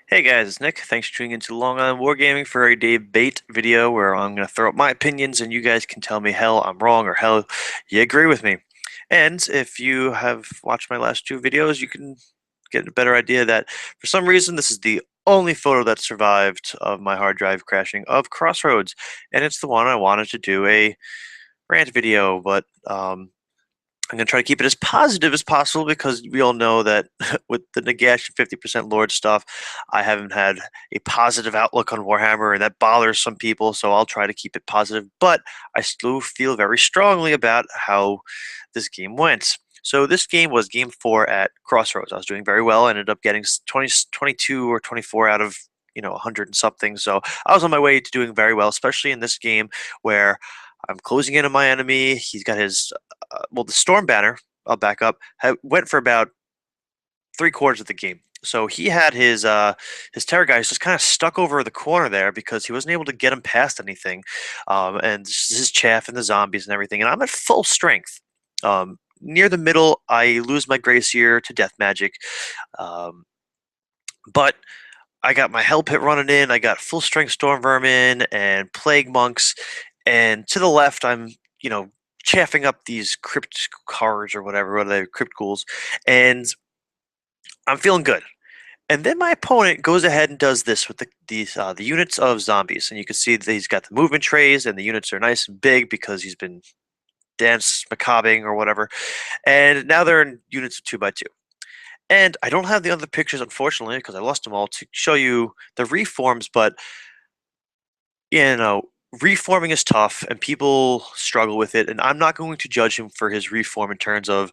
Hey guys, it's Nick. Thanks for tuning into Long Island Wargaming for a debate video where I'm going to throw up my opinions and you guys can tell me hell I'm wrong or hell you agree with me. And if you have watched my last two videos, you can get a better idea that for some reason this is the only photo that survived of my hard drive crashing of Crossroads, and it's the one I wanted to do a rant video, but I'm going to try to keep it as positive as possible because we all know that with the Nagash and 50% Lord stuff, I haven't had a positive outlook on Warhammer, and that bothers some people, so I'll try to keep it positive. But I still feel very strongly about how this game went. So this game was game 4 at Crossroads. I was doing very well. I ended up getting 20, 22 or 24 out of 100 and something. So I was on my way to doing very well, especially in this game where I'm closing in on my enemy. He's got his the Storm Banner. I'll back up. Went for about 3/4 of the game. So he had his terror guys just kind of stuck over the corner there because he wasn't able to get him past anything, and his chaff and the zombies and everything. And I'm at full strength. Near the middle, I lose my Gracier to death magic, um, but I got my Hell Pit running in. I got full strength Storm Vermin and Plague Monks, and to the left, I'm chaffing up these crypt cards or whatever, what are they, crypt ghouls, and I'm feeling good. And then my opponent goes ahead and does this with the units of zombies, and you can see that he's got the movement trays, and the units are nice and big because he's been dance macabbing or whatever. And now they're in units of 2x2. And I don't have the other pictures, unfortunately, because I lost them all to show you the reforms. But you know, reforming is tough, and people struggle with it. And I'm not going to judge him for his reform in terms of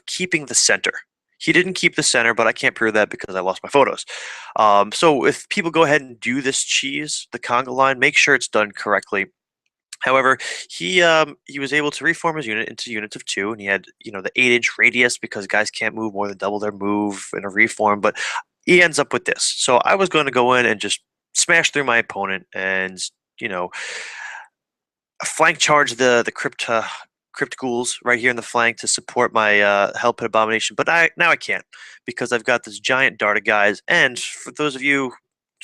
keeping the center. He didn't keep the center, but I can't prove that because I lost my photos. So if people go ahead and do this cheese, the Conga line, make sure it's done correctly. However, he was able to reform his unit into units of two, and he had the 8-inch radius because guys can't move more than double their move in a reform. But he ends up with this. So I was going to go in and just smash through my opponent and you know flank charge the crypt ghouls right here in the flank to support my Hell Pit Abomination. But now I can't because I've got this giant dart of guys. And for those of you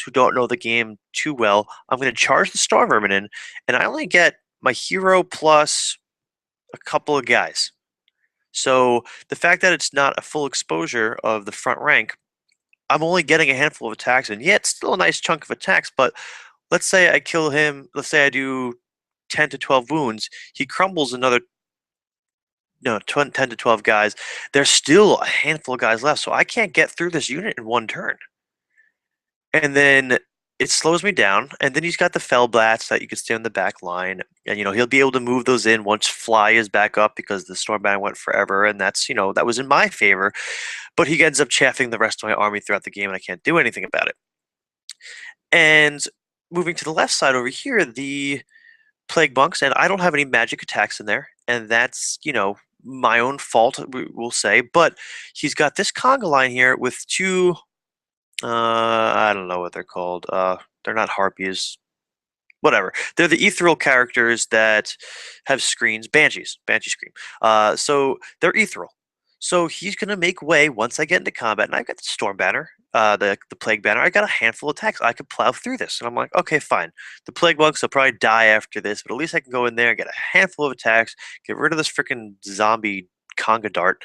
who don't know the game too well, I'm going to charge the Storm Vermin in, and I only get my hero plus a couple of guys. So the fact that it's not a full exposure of the front rank, I'm only getting a handful of attacks, and yeah, it's still a nice chunk of attacks. But let's say I kill him. Let's say I do 10 to 12 wounds. He crumbles another 10 to 12 guys. There's still a handful of guys left, so I can't get through this unit in one turn. And then it slows me down. And then he's got the Fell Blast that you can stay on the back line. And, he'll be able to move those in once Fly is back up because the Stormbound went forever. And that was in my favor. But he ends up chaffing the rest of my army throughout the game, and I can't do anything about it. And moving to the left side over here, the Plague Monks, and I don't have any magic attacks in there. And that's, my own fault, we'll say. But he's got this Conga line here with two I don't know what they're called. They're not harpies. Whatever. They're the ethereal characters that have screens. Banshees. Banshee scream. So they're ethereal. So he's gonna make way once I get into combat, and I've got the Storm Banner, the Plague Banner. I got a handful of attacks. I could plow through this, and I'm like, okay, fine. The Plague Monks will probably die after this, but at least I can go in there and get a handful of attacks, get rid of this freaking zombie Conga dart,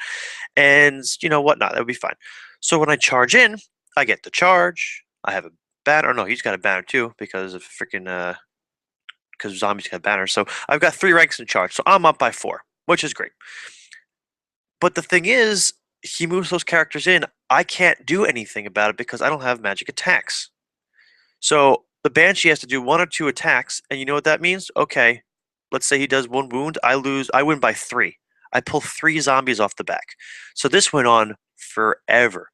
and whatnot. That would be fine. So when I charge in, I get the charge. I have a banner. No, he's got a banner too because of freaking because zombies got banners. So I've got 3 ranks in charge. So I'm up by 4, which is great. But the thing is, he moves those characters in. I can't do anything about it because I don't have magic attacks. So the Banshee has to do 1 or 2 attacks, and you know what that means? Okay, let's say he does 1 wound. I lose. I win by 3. I pull 3 zombies off the back. So this went on forever.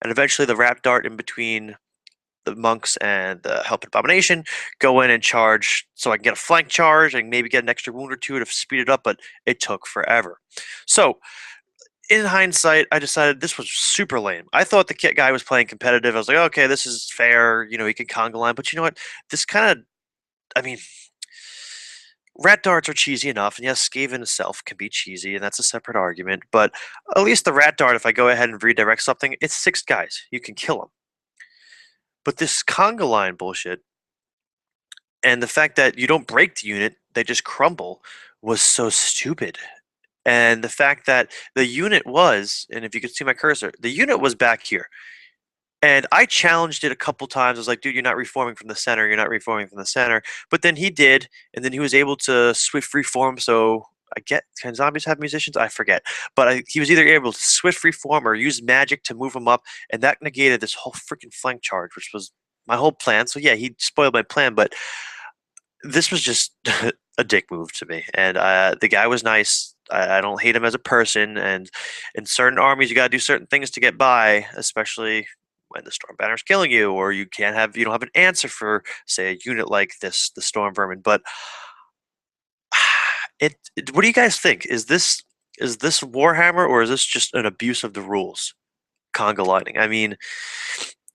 And eventually the Rat Dart in between the monks and the Hell Pit Abomination go in and charge so I can get a flank charge and maybe get an extra wound or 2 to speed it up, but it took forever. So in hindsight, I decided this was super lame. I thought the kit guy was playing competitive. I was like, okay, this is fair. He can Conga line. But you know what? This kind of, I mean, rat darts are cheesy enough. And yes, Skaven itself can be cheesy, and that's a separate argument. But at least the rat dart, if I go ahead and redirect something, it's 6 guys. You can kill them. But this conga line bullshit and the fact that you don't break the unit, they just crumble, was so stupid. And the fact that the unit was, and if you could see my cursor, the unit was back here. And I challenged it a couple times. I was like, dude, you're not reforming from the center. You're not reforming from the center. But then he did, and then he was able to swift reform. So I get, can zombies have musicians? I forget. But he was either able to swift reform or use magic to move them up, and that negated this whole freaking flank charge, which was my whole plan. So yeah, he spoiled my plan, but this was just a dick move to me. And the guy was nice. I don't hate him as a person. And in certain armies, you got to do certain things to get by, especially when the storm banner's killing you, or you don't have an answer for, say, a unit like this, the storm vermin. But what do you guys think? Is this Warhammer, or is this just an abuse of the rules? Conga lining. I mean,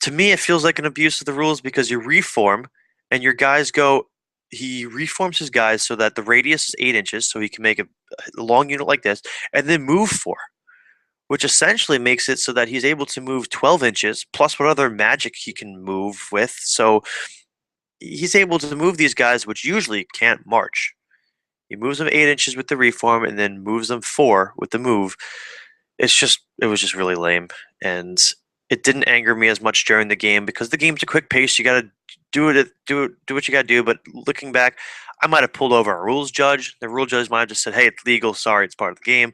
to me, it feels like an abuse of the rules because you reform and your guys go. He reforms his guys so that the radius is 8 inches, so he can make a long unit like this, and then move 4, which essentially makes it so that he's able to move 12 inches plus what other magic he can move with. So he's able to move these guys, which usually can't march. He moves them 8 inches with the reform, and then moves them 4 with the move. It was just really lame, and it didn't anger me as much during the game because the game's a quick pace. You gotta do what you gotta do. But looking back, I might have pulled over a rules judge. The rule judge might have just said, "Hey, it's legal. Sorry, it's part of the game."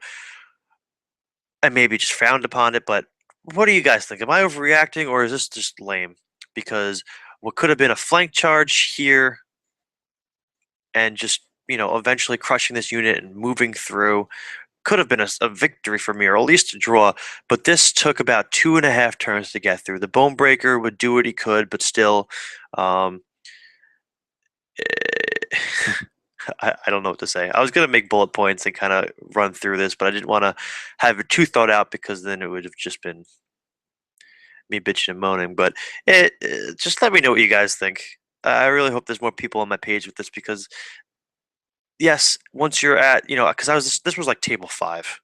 I maybe just frowned upon it. But what do you guys think? Am I overreacting, or is this just lame? Because what could have been a flank charge here, and just eventually crushing this unit and moving through could have been a victory for me, or at least a draw. But this took about 2.5 turns to get through. The Bone Breaker would do what he could, but still, um, I don't know what to say. I was gonna make bullet points and kind of run through this, but I didn't want to have it too thought out because then it would have just been me bitching and moaning. But just let me know what you guys think. I really hope there's more people on my page with this because yes, once you're at because this was like table 5.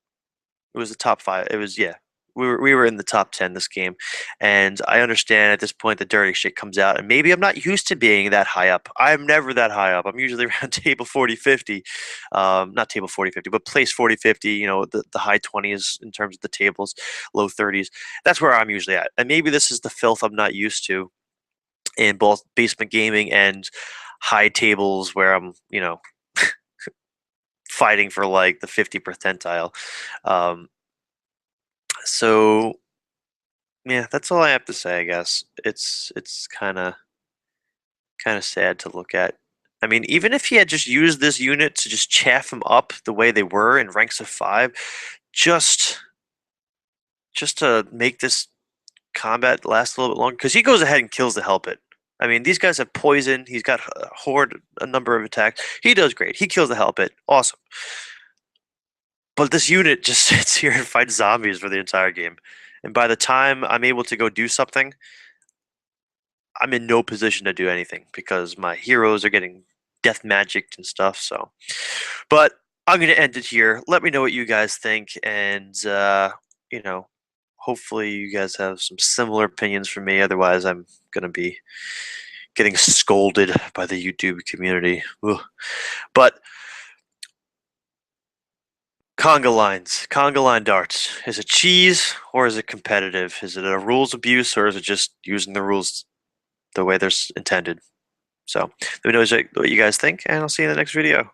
It was the top 5. It was, yeah. We were in the top 10 this game, and I understand at this point the dirty shit comes out, and maybe I'm not used to being that high up. I'm never that high up. I'm usually around table 40, 50. Not table 40, 50, but place 40, 50, the high 20s in terms of the tables, low 30s. That's where I'm usually at. And maybe this is the filth I'm not used to in both basement gaming and high tables where I'm, fighting for like the 50 percentile. Um, so yeah, that's all I have to say. I guess it's kind of sad to look at. I mean, even if he had just used this unit to just chaff him up the way they were in ranks of 5, just just to make this combat last a little bit longer, because he goes ahead and kills the Hellpit. I mean, these guys have poison. He's got a horde, a number of attacks. He does great. He kills the Hellpit. Awesome. But this unit just sits here and fights zombies for the entire game. And by the time I'm able to go do something, I'm in no position to do anything because my heroes are getting death magicked and stuff. So, but I'm gonna end it here. Let me know what you guys think, and you know, hopefully you guys have some similar opinions from me. Otherwise, I'm gonna be getting scolded by the YouTube community. Ugh. But conga line darts. Is it cheese or is it competitive? Is it a rules abuse or is it just using the rules the way they're intended? So let me know what you guys think, and I'll see you in the next video.